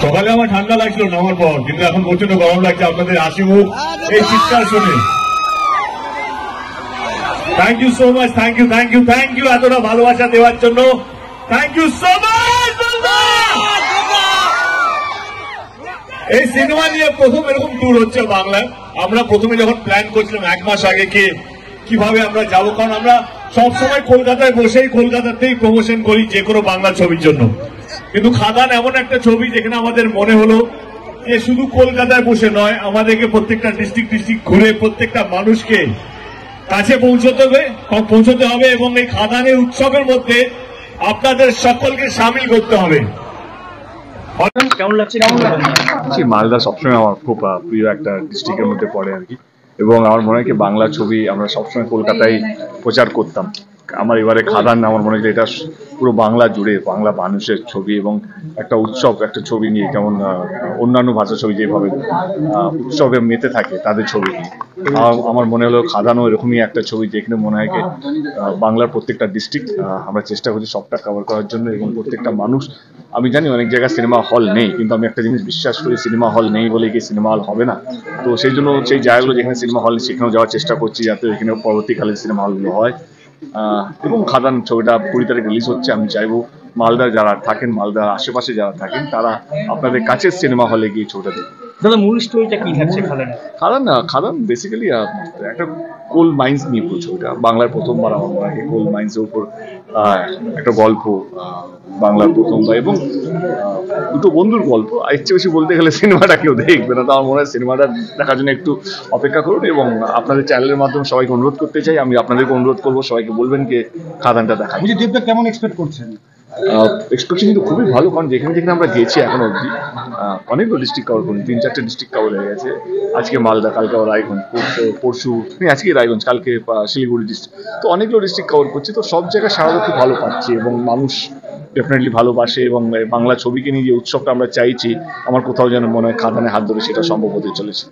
সকালে আমার ঠান্ডা লাগছিল নামার পর, কিন্তু এখন প্রচন্ড গরম লাগছে আপনাদের হাসি মুখ এই চিৎকার শুনে। Thank you so much, thank you thank you thank you এতটা ভালোবাসা দেওয়ার জন্য। Thank you so much. এই সিনেমা নিয়ে প্রথম এরকম ট্যুর হচ্ছে বাংলায়। আমরা প্রথমে যখন প্ল্যান করছিলাম 1 মাস আগে কিভাবে আমরা যাবো, কারণ আমরা সবসময় কলকাতায় বসেই কলকাতাতেই প্রমোশন করি যে কোনো বাংলা ছবির জন্য। কিন্তু খাদান এমন একটা ছবি যেখানে আমাদের মনে হলো যে শুধু কলকাতায় বসে নয়, আমাদেরকে প্রত্যেকটা ডিস্ট্রিক্ট ঘুরে প্রত্যেকটা মানুষকে কাছে পৌঁছতে হবে এবং এই খাদানের উৎসবের মধ্যে আপনাদের সকলকে সামিল করতে হবে। কেমন লাগছে? মালদা সবসময় আমার খুব প্রিয় একটা ডিস্ট্রিক্টের মধ্যে পড়ে আর কি, এবং আমার মনে হয় কি বাংলা ছবি আমরা সবসময় কলকাতায় প্রচার করতাম। আমার এবারে খাদান আমার মনে হয় এটা পুরো বাংলা জুড়ে বাংলা মানুষের ছবি এবং একটা উৎসব, একটা ছবি নিয়ে যেমন অন্যান্য ভাষার ছবি যেভাবে উৎসবে মেতে থাকে তাদের ছবি নিয়ে আমার মনে হলো খাদানও এরকমই একটা ছবি, যেখানে মনে হয় কি বাংলার প্রত্যেকটা ডিস্ট্রিক্ট আমরা চেষ্টা করছি সবটা কভার করার জন্য। এবং প্রত্যেকটা মানুষ, আমি জানি অনেক জায়গায় সিনেমা হল নেই, কিন্তু আমি একটা জিনিস বিশ্বাস করি, সিনেমা হল নেই বলে কি সিনেমা হল হবে না। তো সেই জন্য সেই জায়গাগুলো যেখানে সিনেমা হল সেখানেও যাওয়ার চেষ্টা করছি, যাতে এখানে পরবর্তীকালে সিনেমা হলগুলো হয়। এবং খাদান ছবিটা 20 তারিখ রিলিজ হচ্ছে। আমি চাইবো মালদার যারা থাকেন, মালদার আশেপাশে যারা থাকেন, তারা আপনাদের কাছের সিনেমা হলে গিয়ে ছবিটা দেখেন। দাদা মূল স্টোরিটা কি থাকছে খাদান বেসিক্যালি একটা কোল মাইন্স নিয়ে পুরো ছবিটা। বাংলার প্রথমবার আমার মনে হয় কোল মাইন্সের উপর একটা গল্প, বাংলার প্রথমবার, এবং দুটো বন্ধুর গল্প। আর ইচ্ছে বেশি বলতে গেলে সিনেমাটা কেউ দেখবে না, তো আমার মনে হয় সিনেমাটা দেখার জন্য একটু অপেক্ষা করুন। এবং আপনাদের চ্যানেলের মাধ্যমে সবাইকে অনুরোধ করতে চাই, আমি আপনাদেরকে অনুরোধ করবো সবাইকে বলবেন যে খাদানটা দেখা। দেবদা কেমন এক্সপেক্ট করছেন? এক্সপেকটেশন কিন্তু খুবই ভালো, কারণ যেখানে যেখানে আমরা গেছি এখন অবধি অনেকগুলো ডিস্ট্রিক্ট কভার করি, 3-4টে ডিস্ট্রিক্ট কভার হয়ে গেছে। আজকে মালদা, কালকে রায়গঞ্জ, পরশু আজকে রায়গঞ্জ, কালকে শিলিগুড়ি ডিস্ট্রিক্ট, তো অনেকগুলো ডিস্ট্রিক্ট কভার করছি। তো সব জায়গায় সারা খুব ভালো পাচ্ছি এবং মানুষ ডেফিনেটলি ভালোবাসে। এবং বাংলা ছবিকে নিয়ে যে উৎসবটা আমরা চাইছি, আমার কোথাও যেন মনে হয় খাদানে হাত ধরে সেটা সম্ভব হতে চলেছে।